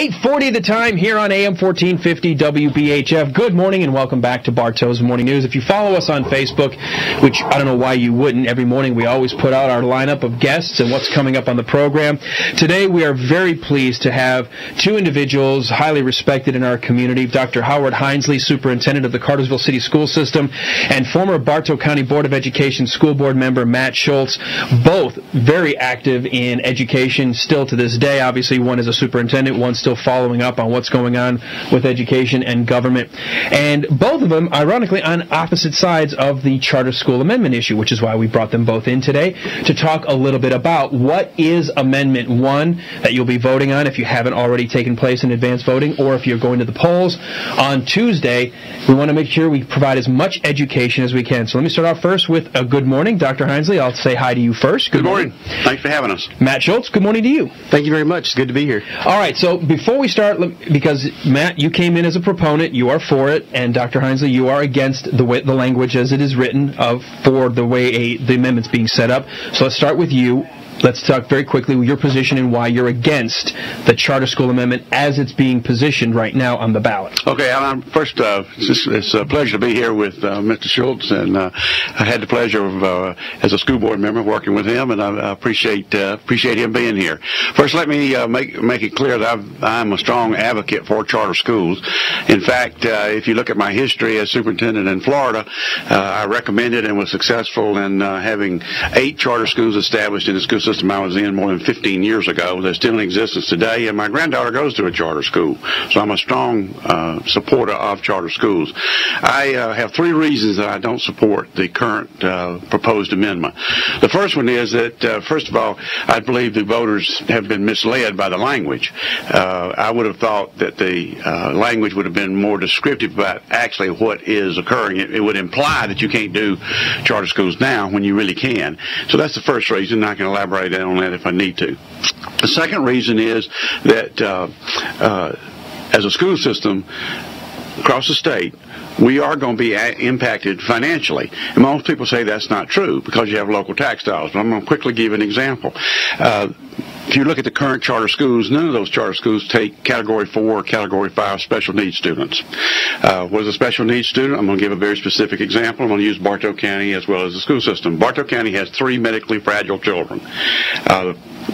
8:40 the time here on AM 1450 WBHF. Good morning and welcome back to Bartow's Morning News. If you follow us on Facebook, which I don't know why you wouldn't, every morning we always put out our lineup of guests and what's coming up on the program. Today we are very pleased to have two individuals highly respected in our community, Dr. Howard Hinesley, Superintendent of the Cartersville City School System, and former Bartow County Board of Education School Board member Matt Schultz, both very active in education still to this day. Obviously, one is a superintendent, one still following up on what's going on with education and government. And both of them, ironically, on opposite sides of the charter school amendment issue, which is why we brought them both in today to talk a little bit about what is Amendment 1 that you'll be voting on if you haven't already taken place in advance voting, or if you're going to the polls on Tuesday. We want to make sure we provide as much education as we can. So let me start off first with a good morning. Dr. Hinesley, I'll say hi to you first. Good morning. Thanks for having us. Matt Schultz, good morning to you. Thank you very much. It's good to be here. All right, so before we start, because Matt, you came in as a proponent, you are for it, and Dr. Hinesley, you are against the language as it is written for the way the amendment's being set up. So let's start with you. Let's talk very quickly with your position and why you're against the charter school amendment as it's being positioned right now on the ballot. Okay, first, it's a pleasure to be here with Mr. Schultz, and I had the pleasure of, as a school board member, working with him, and I appreciate him being here. First, let me make it clear that I'm a strong advocate for charter schools. In fact, if you look at my history as superintendent in Florida, I recommended and was successful in having 8 charter schools established in the school system I was in more than 15 years ago. They're still in existence today, and my granddaughter goes to a charter school. So I'm a strong supporter of charter schools. I have 3 reasons that I don't support the current proposed amendment. The first one is that, first of all, I believe the voters have been misled by the language. I would have thought that the language would have been more descriptive about actually what is occurring. It would imply that you can't do charter schools now when you really can. So that's the first reason. I can elaborate on that if I need to. The second reason is that as a school system across the state, we are going to be impacted financially. And most people say that's not true because you have local tax dollars. But I'm going to quickly give an example. If you look at the current charter schools, none of those charter schools take Category 4 or Category 5 special needs students. What is a special needs student? I'm going to give a very specific example. I'm going to use Bartow County as well as the school system. Bartow County has 3 medically fragile children.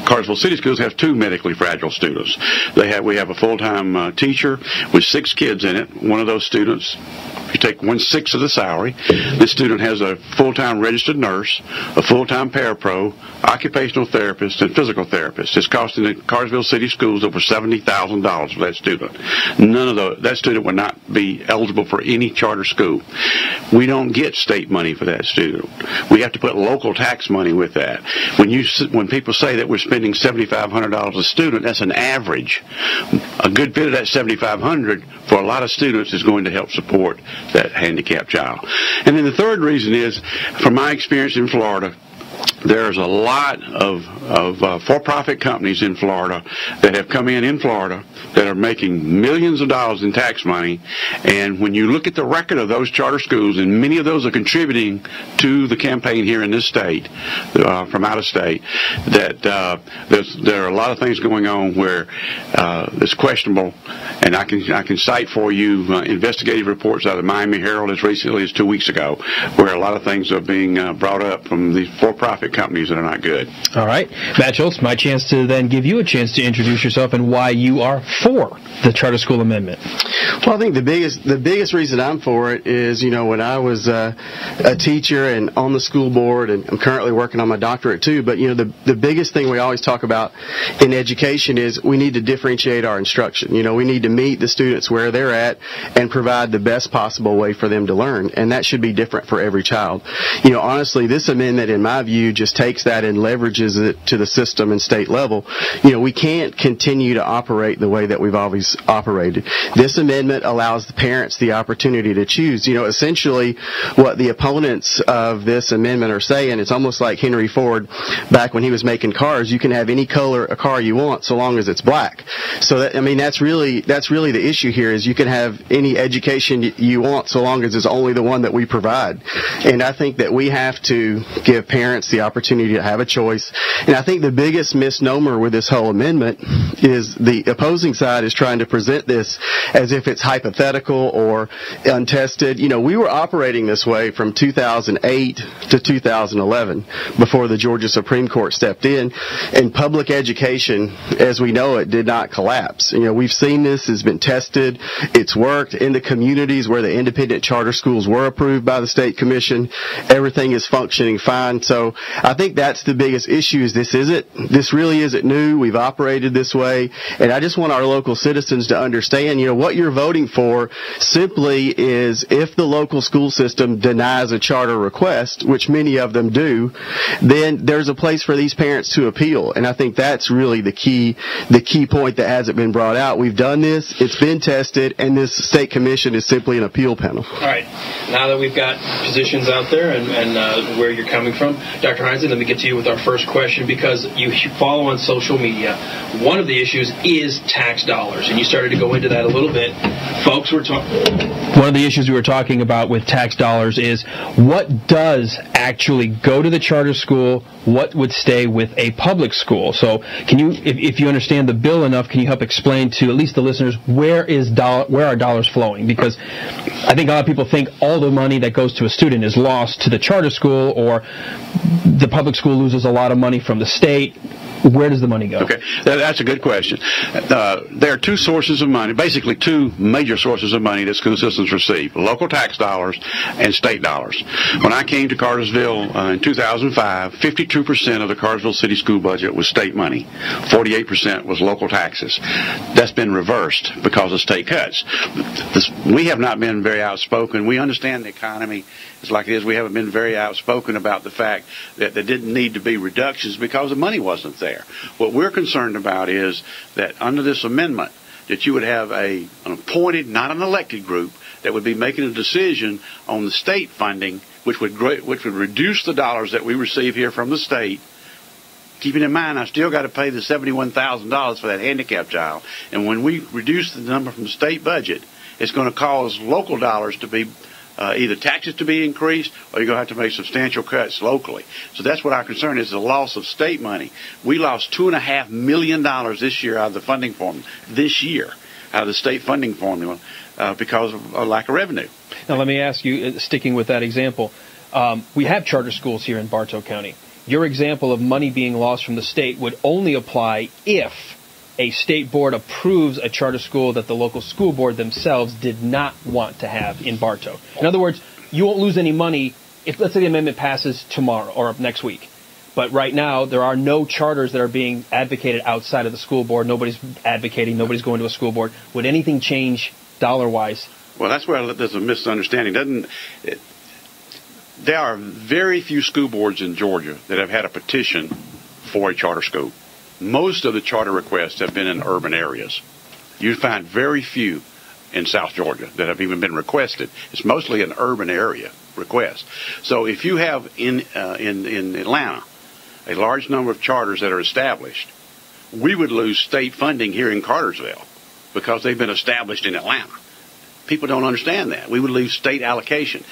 Cartersville City Schools have 2 medically fragile students. We have a full-time teacher with 6 kids in it. One of those students, if you take 1/6 of the salary, this student has a full-time registered nurse, a full-time parapro, occupational therapist, and physical therapist. It's costing the Cartersville City Schools over $70,000 for that student. That student would not be eligible for any charter school. We don't get state money for that student. We have to put local tax money with that. When people say that we're spending $7,500 a student, that's an average. A good bit of that $7,500 for a lot of students is going to help support that handicapped child. And then the third reason is, from my experience in Florida, there's a lot of for-profit companies in Florida that have come in Florida that are making millions of dollars in tax money. And when you look at the record of those charter schools, and many of those are contributing to the campaign here in this state, from out of state, that there are a lot of things going on where it's questionable. And I can cite for you investigative reports out of the Miami Herald as recently as 2 weeks ago, where a lot of things are being brought up from the for-profit companies that are not good. All right. Matt Schultz, my chance to then give you a chance to introduce yourself and why you are for the charter school amendment. Well, I think the biggest reason I'm for it is, when I was a teacher and on the school board, and I'm currently working on my doctorate too, but, the biggest thing we always talk about in education is we need to differentiate our instruction. We need to meet the students where they're at and provide the best possible way for them to learn, and that should be different for every child. Honestly, this amendment, in my view, just takes that and leverages it to the system and state level. We can't continue to operate the way that we've always operated. This amendment allows the parents the opportunity to choose. Essentially what the opponents of this amendment are saying, it's almost like Henry Ford back when he was making cars. You can have any color a car you want so long as it's black. So that's really the issue here, is you can have any education you want so long as it's only the one that we provide. And I think that we have to give parents the opportunity to have a choice. And I think the biggest misnomer with this whole amendment is the opposing side is trying to present this as if it's hypothetical or untested. You know, we were operating this way from 2008 to 2011 before the Georgia Supreme Court stepped in, and public education, as we know it, did not collapse. You know, we've seen this has been tested. It's worked in the communities where the independent charter schools were approved by the state commission. Everything is functioning fine. So I think that's the biggest issue. Is this really isn't new. We've operated this way, and I just want our local citizens to understand, you know, what you're voting for simply is if the local school system denies a charter request, which many of them do, then there's a place for these parents to appeal. And I think that's really the key point that hasn't been brought out. We've done this, it's been tested, and this state commission is simply an appeal panel. All right. Now that we've got positions out there and where you're coming from, Dr. Heinzen, let me get to you with our first question, because you follow on social media. One of the issues is tax dollars, and you started to go into that a little bit. Folks, one of the issues we were talking about with tax dollars is what does actually go to the charter school, what would stay with a public school. So can you, if you understand the bill enough, can you help explain to at least the listeners where are dollars flowing? Because I think a lot of people think all the money that goes to a student is lost to the charter school, or the public school loses a lot of money from the state. Where does the money go? Okay, that's a good question. There are two sources of money, basically two major sources of money that school systems receive: local tax dollars and state dollars. When I came to Cartersville in 2005, 52% of the Cartersville City School budget was state money. 48% was local taxes. That's been reversed because of state cuts. We have not been very outspoken. We understand the economy is like it is. We haven't been very outspoken about the fact that there didn't need to be reductions because the money wasn't there. What we're concerned about is that under this amendment, that you would have an appointed, not an elected group, that would be making a decision on the state funding, which would reduce the dollars that we receive here from the state. Keeping in mind, I still got to pay the $71,000 for that handicapped child. And when we reduce the number from the state budget, it's going to cause local dollars to be either taxes to be increased, or you're going to have to make substantial cuts locally. So that's what our concern is, the loss of state money. We lost $2.5 million this year out of the funding formula, out of the state funding formula, because of a lack of revenue. Now let me ask you, sticking with that example, we have charter schools here in Bartow County. Your example of money being lost from the state would only apply if a state board approves a charter school that the local school board themselves did not want to have in Bartow. In other words, you won't lose any money if, let's say, the amendment passes tomorrow or next week. But right now, there are no charters that are being advocated outside of the school board. Nobody's advocating. Nobody's going to a school board. Would anything change dollar-wise? Well, that's where there's a misunderstanding. There are very few school boards in Georgia that have had a petition for a charter school. Most of the charter requests have been in urban areas. You find very few in South Georgia that have even been requested. It's mostly an urban area request. So if you have in Atlanta a large number of charters that are established, we would lose state funding here in Cartersville because they've been established in Atlanta. People don't understand that. We would lose state allocation.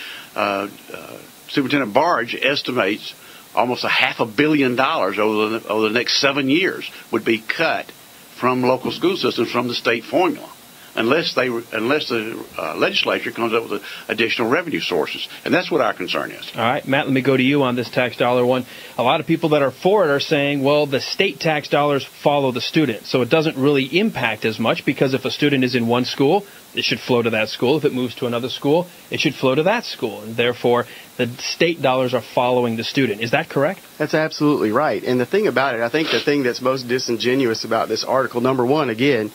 Superintendent Barge estimates almost $500 million over the next 7 years would be cut from local school systems from the state formula, unless the legislature comes up with additional revenue sources. And that's what our concern is. All right, Matt, let me go to you on this tax dollar one. A lot of people that are for it are saying, well, the state tax dollars follow the student, so it doesn't really impact as much, because if a student is in one school, it should flow to that school. If it moves to another school, it should flow to that school. And therefore, the state dollars are following the student. Is that correct? That's absolutely right. And the thing about it, I think the thing that's most disingenuous about this article, number one, again,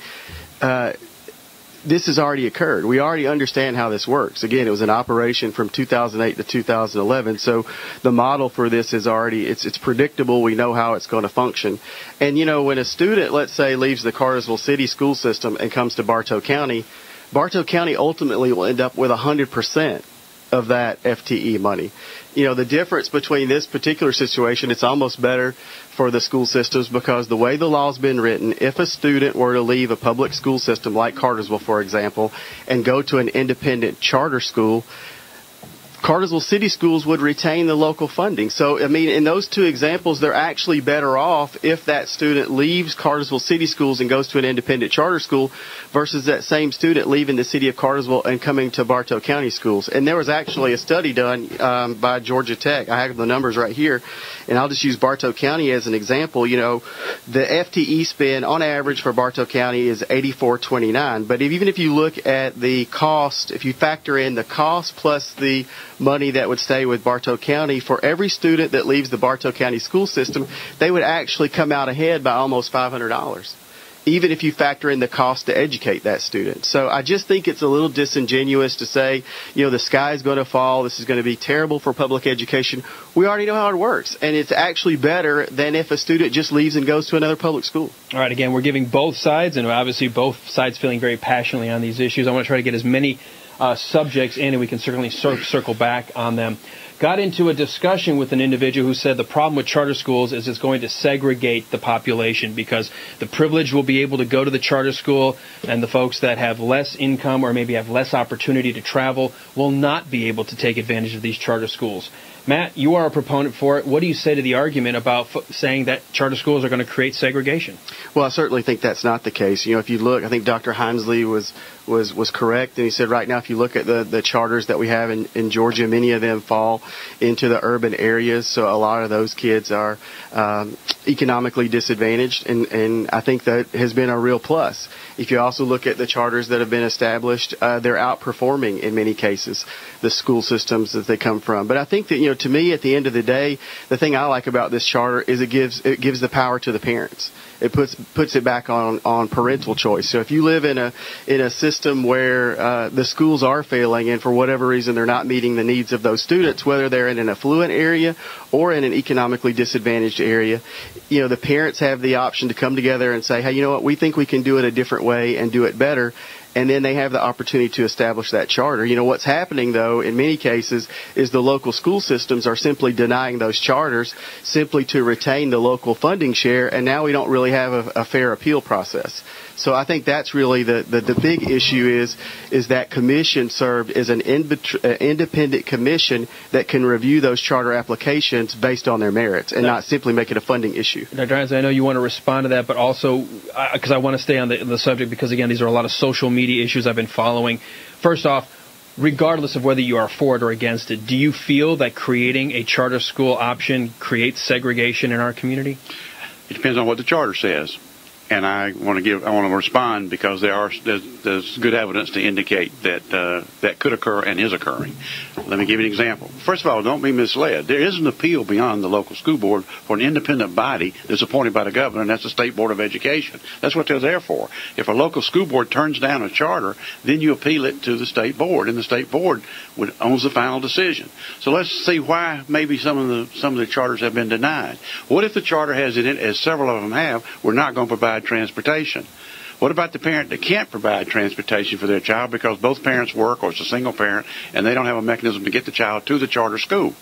this has already occurred. We already understand how this works. Again, it was an operation from 2008 to 2011, so the model for this is already, it's predictable. We know how it's going to function. And, you know, when a student, let's say, leaves the Cartersville City school system and comes to Bartow County ultimately will end up with 100% of that FTE money. You know, the difference between this particular situation, it's almost better for the school systems, because the way the law's been written, if a student were to leave a public school system like Cartersville, for example, and go to an independent charter school, Cartersville City Schools would retain the local funding. So, I mean, in those two examples, they're actually better off if that student leaves Cartersville City Schools and goes to an independent charter school versus that same student leaving the city of Cartersville and coming to Bartow County schools. And there was actually a study done by Georgia Tech. I have the numbers right here, and I'll just use Bartow County as an example. You know, the FTE spend on average for Bartow County is $84.29. But even if you look at the cost, if you factor in the cost plus the money that would stay with Bartow County, for every student that leaves the Bartow County school system, they would actually come out ahead by almost $500, even if you factor in the cost to educate that student. So I just think it's a little disingenuous to say, you know, the sky is going to fall, this is going to be terrible for public education. We already know how it works, and it's actually better than if a student just leaves and goes to another public school. All right, again, we're giving both sides, and obviously both sides feeling very passionately on these issues. I want to try to get as many subjects in, and we can certainly circle back on them. Got into a discussion with an individual who said the problem with charter schools is it's going to segregate the population because the privileged will be able to go to the charter school and the folks that have less income or maybe have less opportunity to travel will not be able to take advantage of these charter schools. Matt, you are a proponent for it. What do you say to the argument about saying that charter schools are going to create segregation? Well, I certainly think that's not the case. You know, if you look, I think Dr. Hinesley was correct, and he said right now if you look at the charters that we have in Georgia, many of them fall into the urban areas, so a lot of those kids are economically disadvantaged, and I think that has been a real plus. If you also look at the charters that have been established, they're outperforming in many cases the school systems that they come from. But I think that, you know, to me, at the end of the day, the thing I like about this charter is it gives the power to the parents. It puts it back on parental choice. So if you live in a system where the schools are failing and for whatever reason they're not meeting the needs of those students, whether they're in an affluent area or in an economically disadvantaged area, you know, the parents have the option to come together and say, hey, you know what, we think we can do it a different way and do it better. And then they have the opportunity to establish that charter. You know, what's happening, though, in many cases, is the local school systems are simply denying those charters simply to retain the local funding share, and now we don't really have a fair appeal process. So I think that's really the big issue is that commission served as an independent commission that can review those charter applications based on their merits and not simply make it a funding issue. Dr. Hines, I know you want to respond to that, but also because I want to stay on the subject because, again, these are a lot of social media issues I've been following. First off, regardless of whether you are for it or against it, do you feel that creating a charter school option creates segregation in our community? It depends on what the charter says. And I want to respond because there's good evidence to indicate that that could occur and is occurring. Let me give you an example. First of all, don't be misled. There is an appeal beyond the local school board for an independent body that's appointed by the governor, and that's the State Board of Education. That's what they're there for. If a local school board turns down a charter, then you appeal it to the state board, and the state board owns the final decision. So let's see why maybe some of the charters have been denied. What if the charter has in it, as several of them have, we're not going to provide transportation? What about the parent that can't provide transportation for their child because both parents work or it's a single parent and they don't have a mechanism to get the child to the charter school?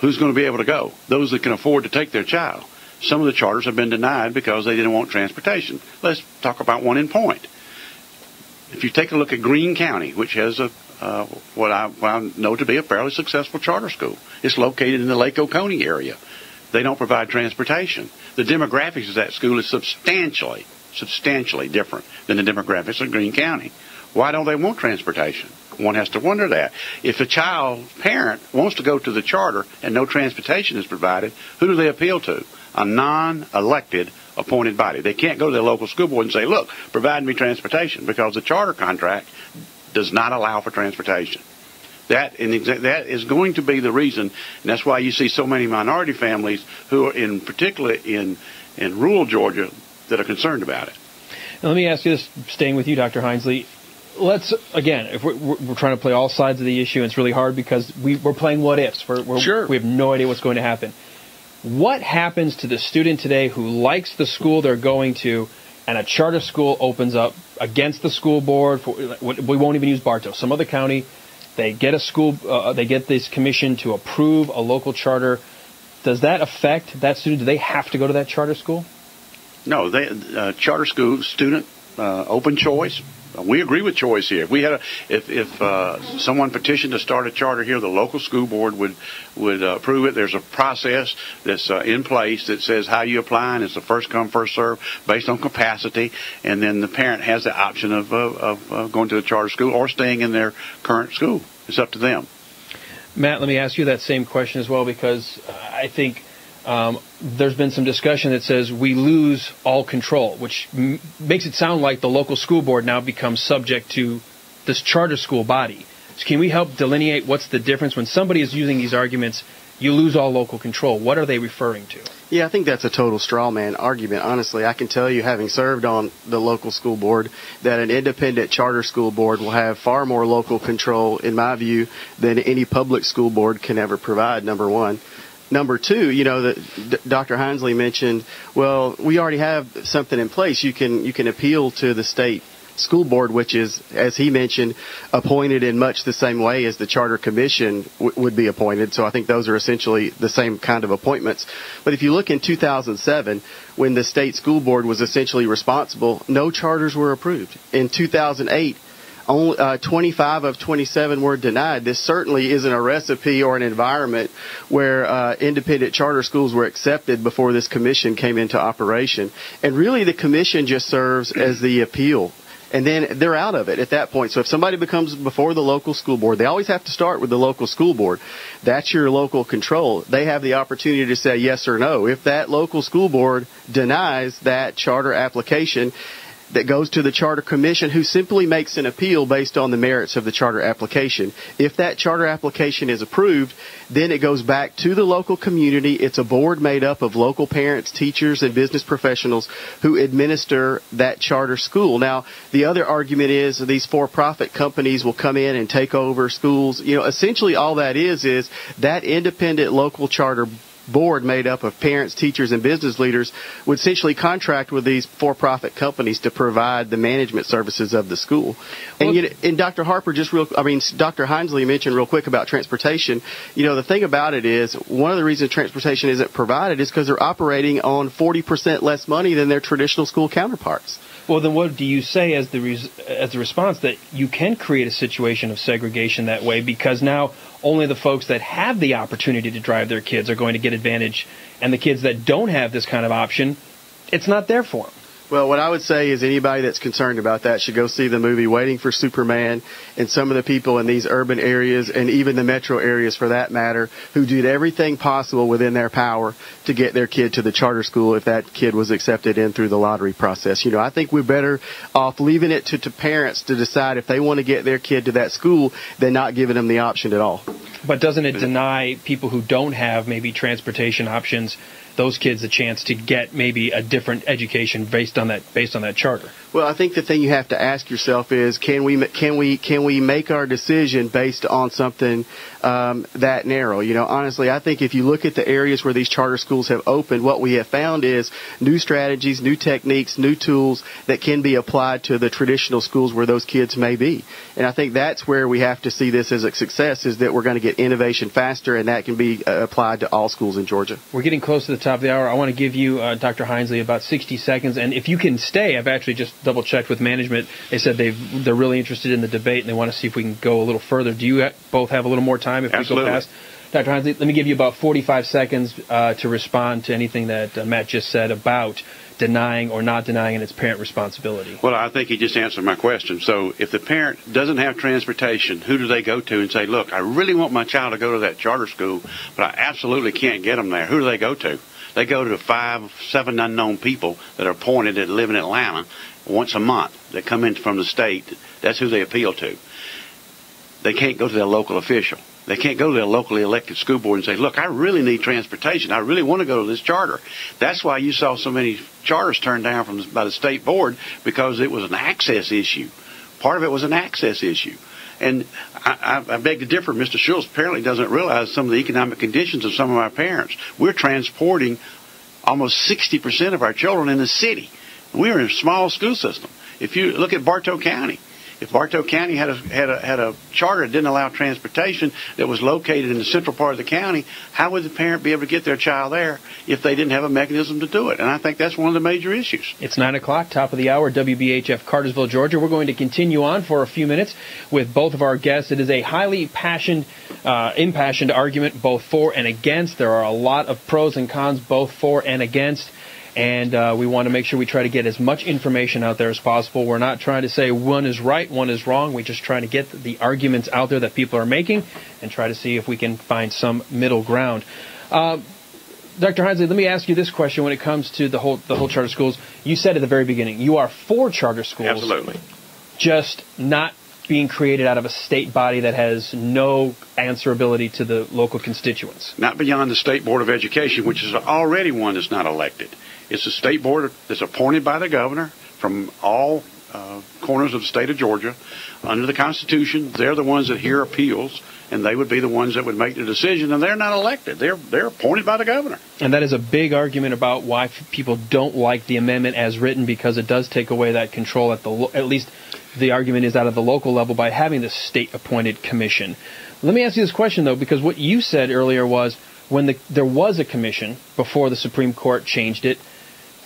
Who's going to be able to go? Those that can afford to take their child. Some of the charters have been denied because they didn't want transportation. Let's talk about one in point. If you take a look at Greene County, which has what I know to be a fairly successful charter school. It's located in the Lake Oconee area. They don't provide transportation. The demographics of that school is substantially different than the demographics of Greene County. Why don't they want transportation? One has to wonder that. If a parent wants to go to the charter and no transportation is provided, who do they appeal to? A non-elected appointed body. They can't go to their local school board and say, look, provide me transportation, because the charter contract does not allow for transportation. That is going to be the reason, and that's why you see so many minority families who are in particular in rural Georgia that are concerned about it. Now, let me ask you this, staying with you, Dr. Hinesley. Let's, again, if we're trying to play all sides of the issue, and it's really hard because we're playing what ifs. Sure. We have no idea what's going to happen. What happens to the student today who likes the school they're going to, and a charter school opens up against the school board? We won't even use Bartow. Some other county, they get a school, they get this commission to approve a local charter. Does that affect that student? Do they have to go to that charter school? No, charter school student open choice. we agree with choice here. If someone petitioned to start a charter here, the local school board would approve it. There's a process that's in place that says how you apply, and it's a first come, first serve based on capacity, and then the parent has the option of going to a charter school or staying in their current school. It's up to them. Matt, let me ask you that same question as well, because I think there's been some discussion that says we lose all control, which makes it sound like the local school board now becomes subject to this charter school body. So can we help delineate what's the difference when somebody is using these arguments, you lose all local control? What are they referring to? Yeah, I think that's a total straw man argument. Honestly, I can tell you, having served on the local school board, that an independent charter school board will have far more local control, in my view, than any public school board can ever provide, number one. Number two, Dr. Hinesley mentioned, well, we already have something in place. You can appeal to the state school board, which is, as he mentioned, appointed in much the same way as the charter commission would be appointed. So I think those are essentially the same kind of appointments. But if you look in 2007, when the state school board was essentially responsible, no charters were approved. In 2008, only 25 of 27 were denied. This certainly isn't a recipe or an environment where independent charter schools were accepted before this commission came into operation. And really, the commission just serves as the appeal. And then they're out of it at that point. So if somebody becomes before the local school board, they always have to start with the local school board. That's your local control. They have the opportunity to say yes or no. If that local school board denies that charter application, that goes to the charter commission, who simply makes an appeal based on the merits of the charter application. If that charter application is approved, then it goes back to the local community. It's a board made up of local parents, teachers, and business professionals who administer that charter school. Now, the other argument is these for-profit companies will come in and take over schools. Essentially all that is that independent local charter board made up of parents, teachers, and business leaders would essentially contract with these for-profit companies to provide the management services of the school. And Dr. Harper, Dr. Hinesley mentioned real quick about transportation. The thing about it is, one of the reasons transportation isn't provided is because they're operating on 40% less money than their traditional school counterparts. Well, then what do you say as the response, that you can create a situation of segregation that way, because now only the folks that have the opportunity to drive their kids are going to get advantage, and the kids that don't have this kind of option, it's not there for them? Well, what I would say is anybody that's concerned about that should go see the movie Waiting for Superman, and some of the people in these urban areas, and even the metro areas for that matter, who did everything possible within their power to get their kid to the charter school if that kid was accepted in through the lottery process. I think we're better off leaving it to parents to decide if they want to get their kid to that school than not giving them the option at all. But doesn't it deny people who don't have maybe transportation options, those kids, a chance to get maybe a different education based on that charter? Well, I think the thing you have to ask yourself is, can we make our decision based on something that narrow? Honestly, I think if you look at the areas where these charter schools have opened, what we have found is new strategies, new techniques, new tools that can be applied to the traditional schools where those kids may be. And I think that's where we have to see this as a success, is that we're going to get innovation faster, and that can be applied to all schools in Georgia. We're getting close to the top of the hour. I want to give you, Dr. Hinesley, about 60 seconds. And if you can stay, I've actually just double-checked with management. They said they're really interested in the debate, and they want to see if we can go a little further. Do you both have a little more time if Absolutely. we go past? Dr. Hinesley, let me give you about 45 seconds to respond to anything that Matt just said about denying or not denying, and its parent responsibility. Well, I think he just answered my question. So if the parent doesn't have transportation, who do they go to and say, look, I really want my child to go to that charter school, but I absolutely can't get them there? Who do they go to? They go to 5, 7 unknown people that are appointed that live in Atlanta once a month that come in from the state. That's who they appeal to. They can't go to their local official. They can't go to their locally elected school board and say, look, I really need transportation. I really want to go to this charter. That's why you saw so many charters turned down by the state board, because it was an access issue. Part of it was an access issue. And I beg to differ. Mr. Schultz apparently doesn't realize some of the economic conditions of some of our parents. We're transporting almost 60% of our children in the city. We're in a small school system. If you look at Bartow County, If Bartow County had a charter that didn't allow transportation that was located in the central part of the county, how would the parent be able to get their child there if they didn't have a mechanism to do it? And I think that's one of the major issues. It's 9 o'clock, top of the hour, WBHF Cartersville, Georgia. We're going to continue on for a few minutes with both of our guests. It is a highly impassioned argument, both for and against. There are a lot of pros and cons, both for and against. And we want to make sure we try to get as much information out there as possible. We're not trying to say one is right, one is wrong. We're just trying to get the arguments out there that people are making and try to see if we can find some middle ground. Dr. Hinesley, let me ask you this question when it comes to the whole charter schools. You said at the very beginning, you are for charter schools. Absolutely. Just not being created out of a state body that has no answerability to the local constituents. Not beyond the State Board of Education, which is already one that's not elected. It's a state board that's appointed by the governor from all corners of the state of Georgia. Under the Constitution, they're the ones that hear appeals, and they would be the ones that would make the decision, and they're not elected. They're appointed by the governor. And that is a big argument about why people don't like the amendment as written, because it does take away that control at least the argument is out of the local level by having the state-appointed commission. Let me ask you this question, though, because what you said earlier was when there was a commission before the Supreme Court changed it,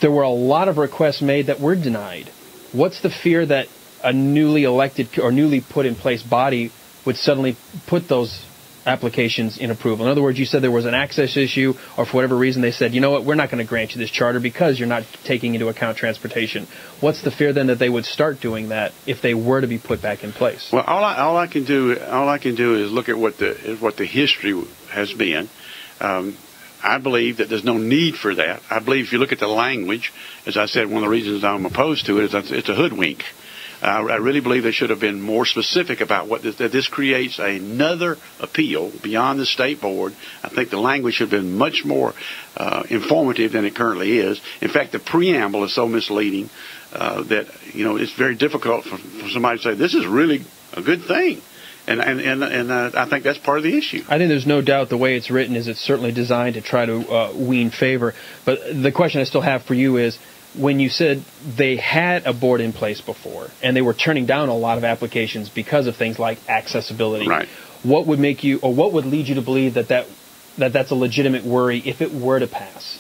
there were a lot of requests made that were denied. What's the fear that a newly elected or newly put in place body would suddenly put those applications in approval? In other words, you said there was an access issue, or for whatever reason they said, you know what, we're not going to grant you this charter because you're not taking into account transportation. What's the fear then that they would start doing that if they were to be put back in place? Well, all I can do is look at what the history has been. I believe that there's no need for that. I believe if you look at the language, as I said, one of the reasons I'm opposed to it is that it's a hoodwink. I really believe they should have been more specific about that this creates another appeal beyond the state board. I think the language should have been much more informative than it currently is. In fact, the preamble is so misleading that it's very difficult for somebody to say this is really a good thing. And I think that's part of the issue. I think there's no doubt the way it's written is it's certainly designed to try to wean favor. But the question I still have for you is, when you said they had a board in place before and they were turning down a lot of applications because of things like accessibility, right, what would make you, or what would lead you to believe that's a legitimate worry if it were to pass?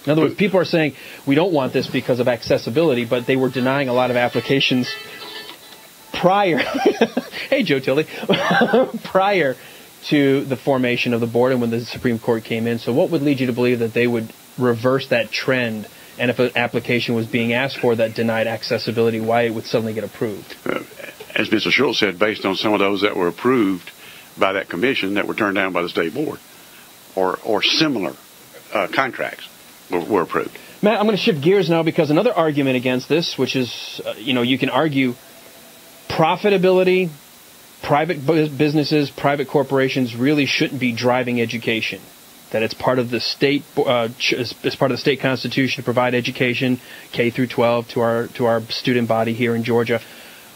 In other words, people are saying we don't want this because of accessibility, but they were denying a lot of applications prior. Hey, Joe Tilley. Prior to the formation of the board and when the Supreme Court came in. So what would lead you to believe that they would reverse that trend, and if an application was being asked for that denied accessibility, why it would suddenly get approved? As Mr. Schultz said, based on some of those that were approved by that commission that were turned down by the state board, or similar contracts were approved. Matt, I'm going to shift gears now, because another argument against this, which is, you can argue profitability, private businesses, private corporations really shouldn't be driving education. That it's part of the state, it's part of the state constitution to provide education, K through 12, to our student body here in Georgia.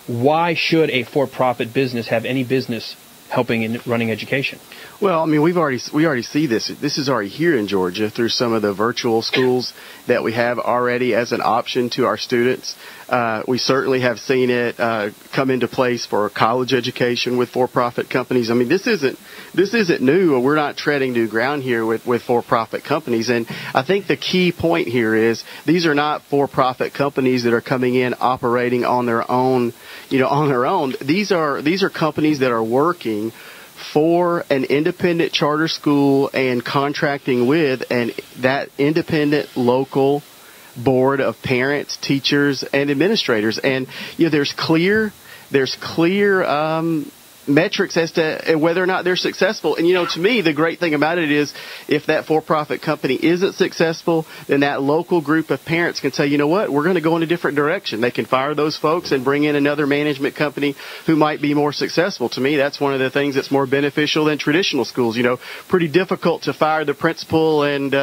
Why should a for-profit business have any business helping in running education? Well, I mean, we already see this. This is already here in Georgia through some of the virtual schools that we have already as an option to our students. We certainly have seen it come into place for college education with for-profit companies. I mean, this isn't new. We're not treading new ground here with for-profit companies. And I think the key point here is these are not for-profit companies that are coming in operating on their own. These are companies that are working for an independent charter school and contracting with that independent local board of parents, teachers, and administrators. And there's clear metrics as to whether or not they're successful. And to me, the great thing about it is if that for-profit company isn't successful, then that local group of parents can say, you know what, we're going to go in a different direction. They can fire those folks and bring in another management company who might be more successful. To me, that's one of the things that's more beneficial than traditional schools. Pretty difficult to fire the principal and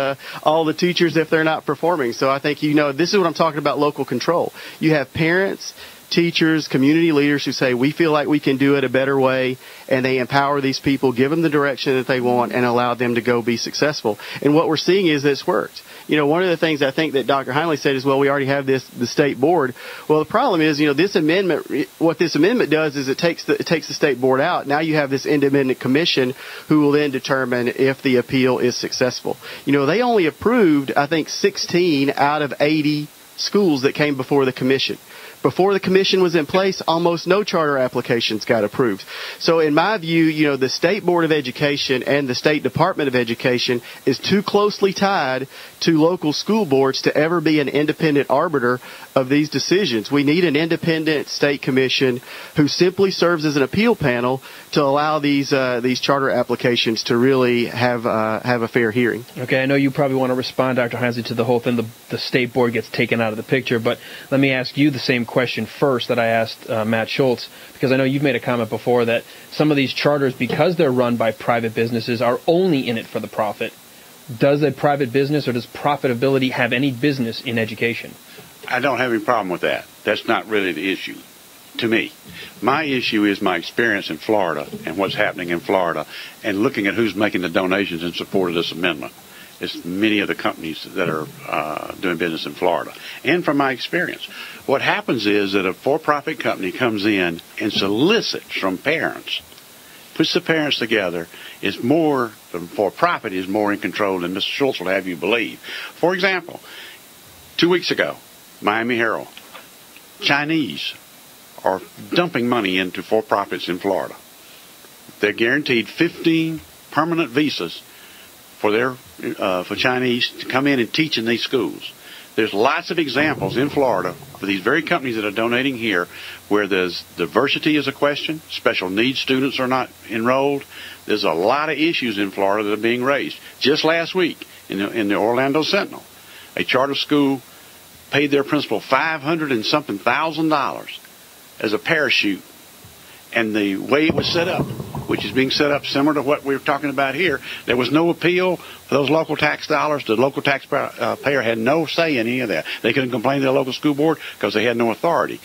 all the teachers if they're not performing. So I think, this is what I'm talking about, local control. You have parents, teachers, community leaders who say, we feel like we can do it a better way, and they empower these people, give them the direction that they want, and allow them to go be successful. And what we're seeing is that it's worked. One of the things I think that Dr. Heinley said is, well, we already have the state board. Well, the problem is, this amendment, what this amendment does is it takes the state board out. Now you have this independent commission who will then determine if the appeal is successful. They only approved, I think, 16 out of 80 schools that came before the commission. Before the commission was in place, almost no charter applications got approved. So in my view, the State Board of Education and the State Department of Education is too closely tied to local school boards to ever be an independent arbiter of these decisions. We need an independent state commission who simply serves as an appeal panel to allow these charter applications to really have a fair hearing. Okay, I know you probably want to respond, Dr. Heinze, to the whole thing. The state board gets taken out of the picture, but let me ask you the same question first that I asked Matt Schultz, because I know you've made a comment before that some of these charters, because they're run by private businesses, are only in it for the profit. Does a private business or does profitability have any business in education? I don't have any problem with that. That's not really the issue to me. My issue is my experience in Florida and what's happening in Florida and looking at who's making the donations in support of this amendment. It's many of the companies that are doing business in Florida. And from my experience, what happens is that a for-profit company comes in and solicits from parents, puts the parents together, the for-profit is more in control than Mr. Schultz will have you believe. For example, 2 weeks ago, Miami Herald, Chinese are dumping money into for-profits in Florida. They're guaranteed 15 permanent visas for Chinese to come in and teach in these schools. There's lots of examples in Florida for these very companies that are donating here where there's diversity is a question, special needs students are not enrolled. There's a lot of issues in Florida that are being raised. Just last week in the Orlando Sentinel, a charter school paid their principal $500 and something thousand as a parachute. And the way it was set up, which is being set up similar to what we were talking about here, there was no appeal for those local tax dollars. The local taxpayer had no say in any of that. They couldn't complain to the local school board because they had no authority.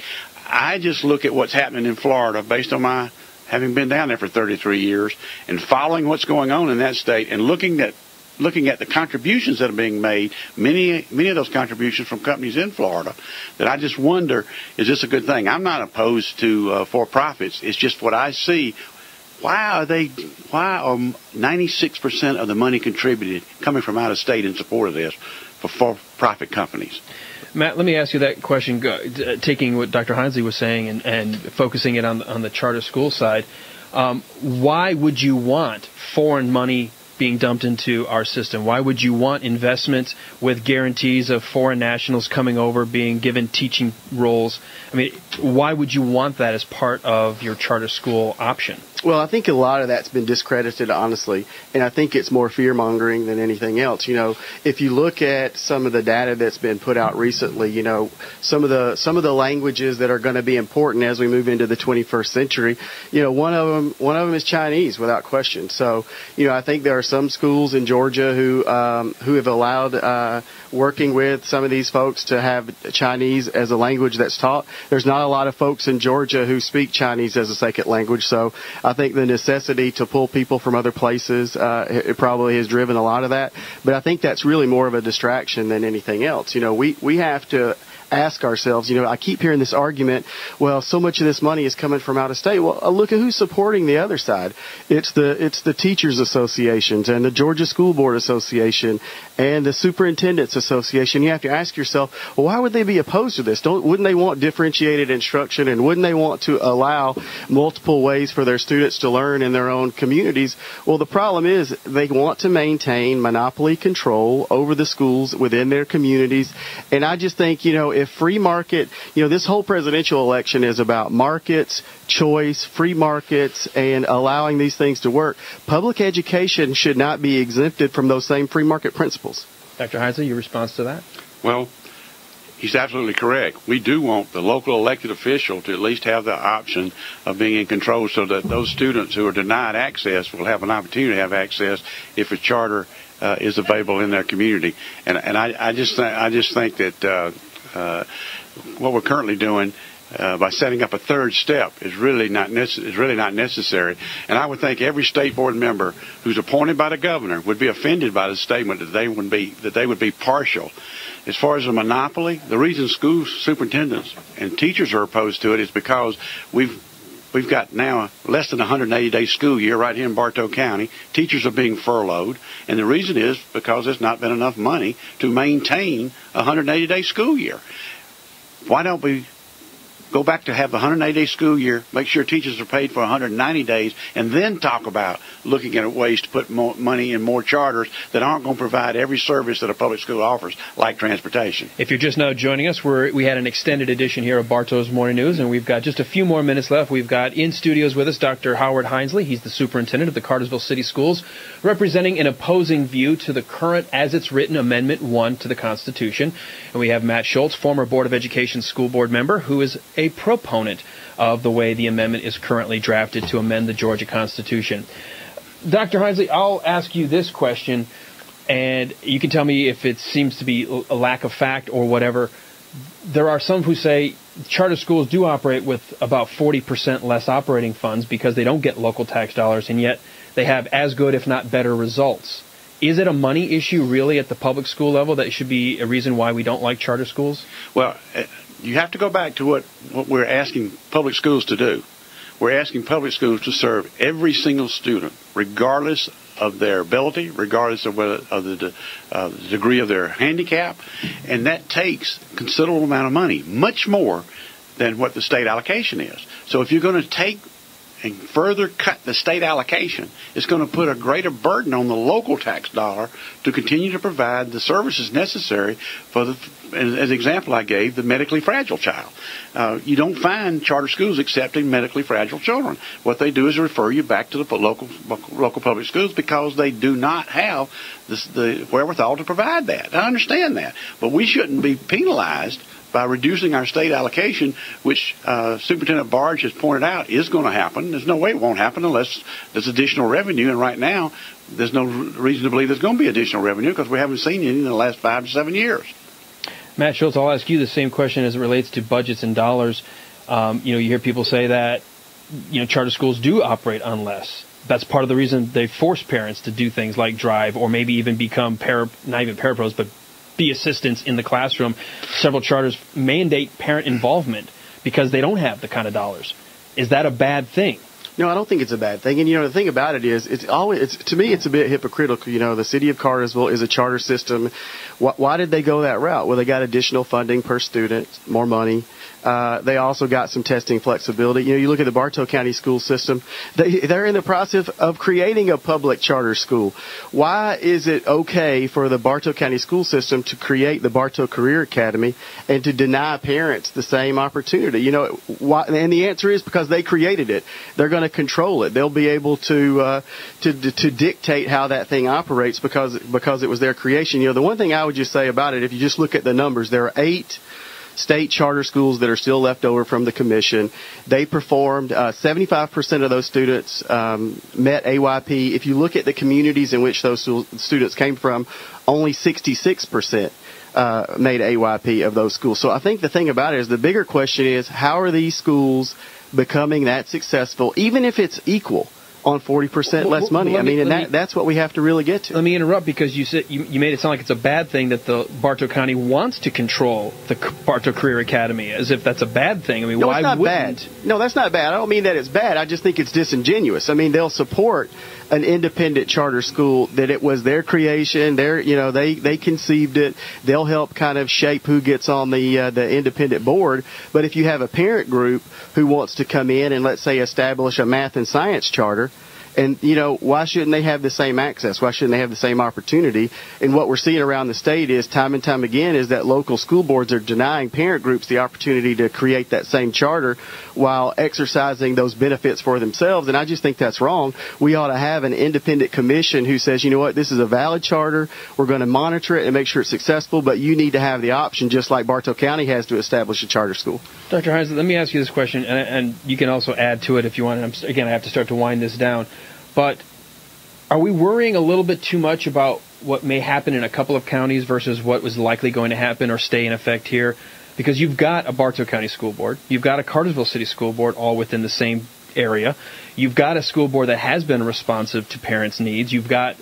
I just look at what's happening in Florida based on my having been down there for 33 years and following what's going on in that state and looking at the contributions that are being made, many of those contributions from companies in Florida, that I just wonder, is this a good thing? I'm not opposed to for-profits. It's just what I see. Why are 96% of the money contributed coming from out of state in support of this for-profit companies? Matt, let me ask you that question, taking what Dr. Heinze was saying and focusing it on the charter school side. Why would you want foreign money being dumped into our system? Why would you want investments with guarantees of foreign nationals coming over, being given teaching roles? I mean, why would you want that as part of your charter school option? Well, I think a lot of that's been discredited, honestly, and I think it's more fear-mongering than anything else. If you look at some of the data that's been put out recently, some of the languages that are going to be important as we move into the 21st century, one of them is Chinese, without question. So, I think there are some schools in Georgia who have allowed working with some of these folks to have Chinese as a language that's taught. There's not a lot of folks in Georgia who speak Chinese as a second language, so I think the necessity to pull people from other places, it probably has driven a lot of that. But I think that's really more of a distraction than anything else. We have to ask ourselves, I keep hearing this argument, well, so much of this money is coming from out of state. Well, look at who's supporting the other side. It's the teachers associations and the Georgia School Board Association and the Superintendents Association. You have to ask yourself, well, why would they be opposed to this? Wouldn't they want differentiated instruction, and wouldn't they want to allow multiple ways for their students to learn in their own communities? Well, the problem is they want to maintain monopoly control over the schools within their communities. And I just think, if free market, this whole presidential election is about markets, choice, free markets, and allowing these things to work. Public education should not be exempted from those same free market principles. Dr. Heinze, your response to that? Well, he's absolutely correct. We do want the local elected official to at least have the option of being in control so that those students who are denied access will have an opportunity to have access if a charter is available in their community. And I just think that what we're currently doing by setting up a third step is really not necessary. And I would think every state board member who's appointed by the governor would be offended by the statement that they would be partial. As far as a monopoly, the reason school superintendents and teachers are opposed to it is because we've got now less than a 180-day school year right here in Bartow County. Teachers are being furloughed, and the reason is because there's not been enough money to maintain a 180-day school year. Why don't we go back to have the 180-day school year, make sure teachers are paid for 190 days, and then talk about looking at ways to put more money in more charters that aren't going to provide every service that a public school offers, like transportation. If you're just now joining us, we had an extended edition here of Bartow's Morning News, and we've got just a few more minutes left. We've got in studios with us Dr. Howard Hinesley. He's the superintendent of the Cartersville City Schools, representing an opposing view to the current, as it's written, Amendment 1 to the Constitution. And we have Matt Schultz, former Board of Education school board member, who is a proponent of the way the amendment is currently drafted to amend the Georgia Constitution. Dr. Hinesley, I'll ask you this question, and you can tell me if it seems to be a lack of fact or whatever. There are some who say charter schools do operate with about 40% less operating funds because they don't get local tax dollars, and yet they have as good, if not better, results. Is it a money issue really at the public school level that should be a reason why we don't like charter schools? Well, you have to go back to what we're asking public schools to do. We're asking public schools to serve every single student, regardless of their ability, regardless of the degree of their handicap, and that takes a considerable amount of money, much more than what the state allocation is. So if you're going to take and further cut the state allocation, it's going to put a greater burden on the local tax dollar to continue to provide the services necessary for as example I gave, the medically fragile child. You don't find charter schools accepting medically fragile children. What they do is refer you back to the local public schools because they do not have the wherewithal to provide that. I understand that, but we shouldn't be penalized by reducing our state allocation, which Superintendent Barge has pointed out is going to happen. There's no way it won't happen unless there's additional revenue, and right now there's no reason to believe there's going to be additional revenue because we haven't seen any in the last 5 to 7 years. Matt Schultz, I'll ask you the same question as it relates to budgets and dollars. You hear people say that charter schools do operate on less. That's part of the reason they force parents to do things like drive or maybe even become not even parapros, but be assistants in the classroom. Several charters mandate parent involvement because they don't have the kind of dollars. Is that a bad thing? No, I don't think it's a bad thing. And, the thing about it is, to me, it's a bit hypocritical. The city of Cartersville is a charter system. Why did they go that route? Well, they got additional funding per student, more money. They also got some testing flexibility. You look at the Bartow County school system. They're in the process of creating a public charter school. Why is it okay for the Bartow County school system to create the Bartow Career Academy and to deny parents the same opportunity? Why? And the answer is because they created it. They're going to control it. They'll be able to dictate how that thing operates because it was their creation. The one thing I would just say about it, if you just look at the numbers, there are 8 state charter schools that are still left over from the commission. They performed 75% of those students met AYP. If you look at the communities in which those students came from, only 66% made AYP of those schools. So I think the thing about it is the bigger question is how are these schools becoming that successful, even if it's equal on 40% less money? That's what we have to really get to. Let me interrupt because you said you made it sound like it's a bad thing that the Bartow County wants to control the Bartow Career Academy, as if that's a bad thing. No, why it's not wouldn't? bad. No, that's not bad. I don't mean that it's bad. I just think it's disingenuous. They'll support an independent charter school that it was their creation. They conceived it. They'll help kind of shape who gets on the independent board. But if you have a parent group who wants to come in and, let's say, establish a math and science charter, and, why shouldn't they have the same access? Why shouldn't they have the same opportunity? And what we're seeing around the state is time and time again is that local school boards are denying parent groups the opportunity to create that same charter while exercising those benefits for themselves. And I just think that's wrong. We ought to have an independent commission who says, this is a valid charter. We're going to monitor it and make sure it's successful, but you need to have the option, just like Bartow County has, to establish a charter school. Dr. Hinesley, let me ask you this question, and you can also add to it if you want. Again, I have to start to wind this down. But are we worrying a little bit too much about what may happen in a couple of counties versus what was likely going to happen or stay in effect here? because you've got a Bartow County School Board, you've got a Cartersville City School Board, all within the same area. You've got a school board that has been responsive to parents' needs. You've got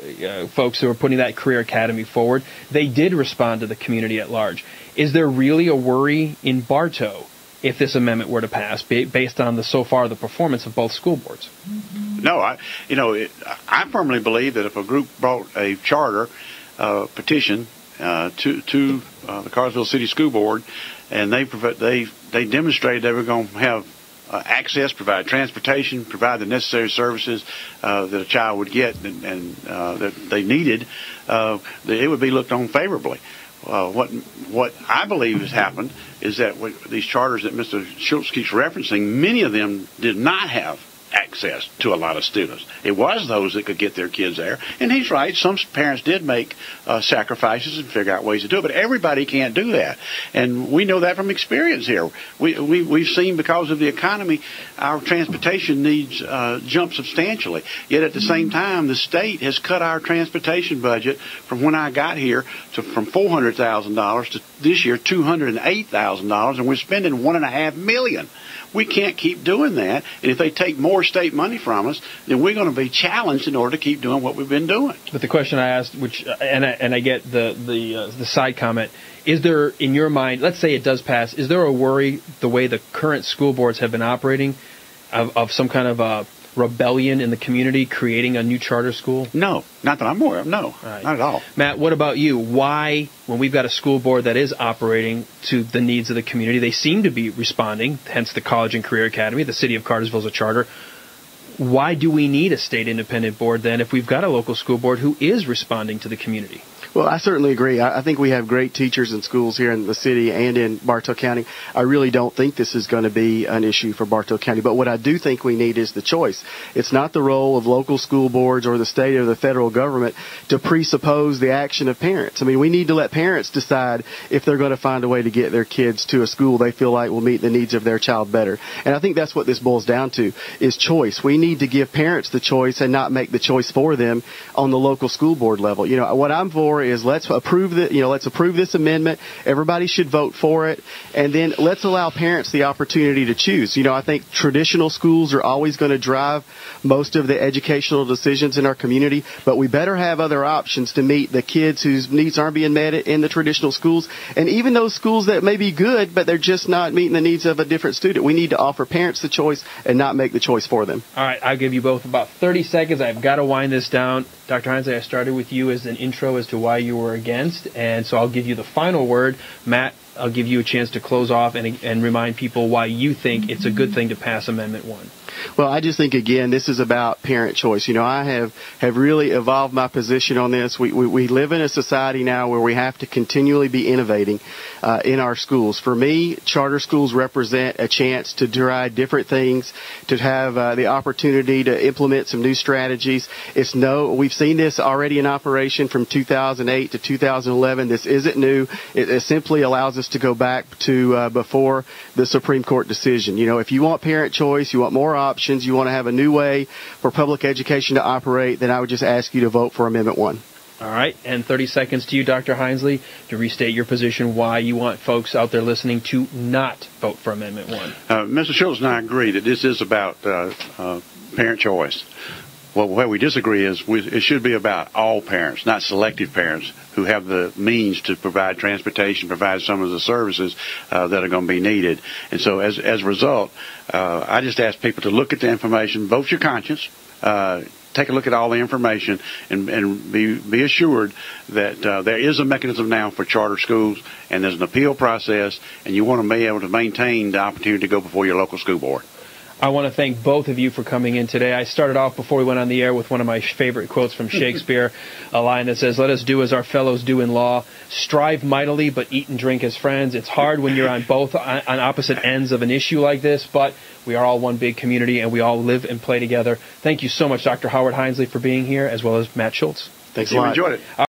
folks who are putting that career academy forward. They did respond to the community at large. Is there really a worry in Bartow if this amendment were to pass, based on so far the performance of both school boards? No, I firmly believe that if a group brought a charter petition to the Cartersville City School Board, and they demonstrated they were going to have access, provide transportation, provide the necessary services that a child would get and that they needed, it would be looked on favorably. What I believe has happened is that these charters that Mr. Schultz keeps referencing, many of them did not have access to a lot of students. It was those that could get their kids there. And he's right, some parents did make sacrifices and figure out ways to do it, but everybody can't do that. And we know that from experience here. We've seen, because of the economy, our transportation needs jump substantially. Yet at the same time, the state has cut our transportation budget from when I got here from $400,000 to this year $208,000, and we're spending $1.5 million. We can't keep doing that, and if they take more state money from us, then we're going to be challenged in order to keep doing what we've been doing. But the question I asked, and I get the side comment, is there, in your mind, let's say it does pass, is there a worry the way the current school boards have been operating of some kind of a rebellion in the community, creating a new charter school? No, not that I'm aware of. No, right. Not at all. Matt, what about you? Why, when we've got a school board that is operating to the needs of the community, they seem to be responding, hence the College and Career Academy, the City of Cartersville is a charter, why do we need a state independent board then if we've got a local school board who is responding to the community? Well, I certainly agree. I think we have great teachers and schools here in the city and in Bartow County. I really don't think this is going to be an issue for Bartow County. But what I do think we need is the choice. It's not the role of local school boards or the state or the federal government to presuppose the action of parents. I mean, we need to let parents decide if they're going to find a way to get their kids to a school they feel like will meet the needs of their child better. And I think that's what this boils down to, is choice. We need to give parents the choice and not make the choice for them on the local school board level. You know, what I'm for is let's approve this amendment. Everybody should vote for it, and then let's allow parents the opportunity to choose. You know, I think traditional schools are always going to drive most of the educational decisions in our community, but we better have other options to meet the kids whose needs aren't being met in the traditional schools, and even those schools that may be good, but they're just not meeting the needs of a different student. We need to offer parents the choice and not make the choice for them. All right, I'll give you both about 30 seconds. I've got to wind this down. Dr. Heinze, I started with you as an intro as to why you were against, and so I'll give you the final word. Matt, I'll give you a chance to close off and remind people why you think it's a good thing to pass Amendment 1. Well, I just think, again, this is about parent choice. You know, I have really evolved my position on this. We live in a society now where we have to continually be innovating in our schools. For me, charter schools represent a chance to try different things, to have the opportunity to implement some new strategies. We've seen this already in operation from 2008 to 2011. This isn't new. It simply allows us to go back to before the Supreme Court decision. You know, if you want parent choice, you want more options, you want to have a new way for public education to operate, then I would just ask you to vote for Amendment 1. All right, and 30 seconds to you, Dr. Heinze, to restate your position why you want folks out there listening to not vote for Amendment 1. Mr. Schultz and I agree that this is about parent choice. Well, where we disagree is it should be about all parents, not selective parents who have the means to provide transportation, provide some of the services that are going to be needed. And so as a result, I just ask people to look at the information, vote your conscience, take a look at all the information, and be assured that there is a mechanism now for charter schools, and there's an appeal process, and you want to be able to maintain the opportunity to go before your local school board. I want to thank both of you for coming in today. I started off before we went on the air with one of my favorite quotes from Shakespeare, a line that says, "Let us do as our fellows do in law, strive mightily, but eat and drink as friends." It's hard when you're on opposite ends of an issue like this, but we are all one big community, and we all live and play together. Thank you so much, Dr. Howard Heinze, for being here, as well as Matt Schultz. Thanks a lot. Enjoyed it.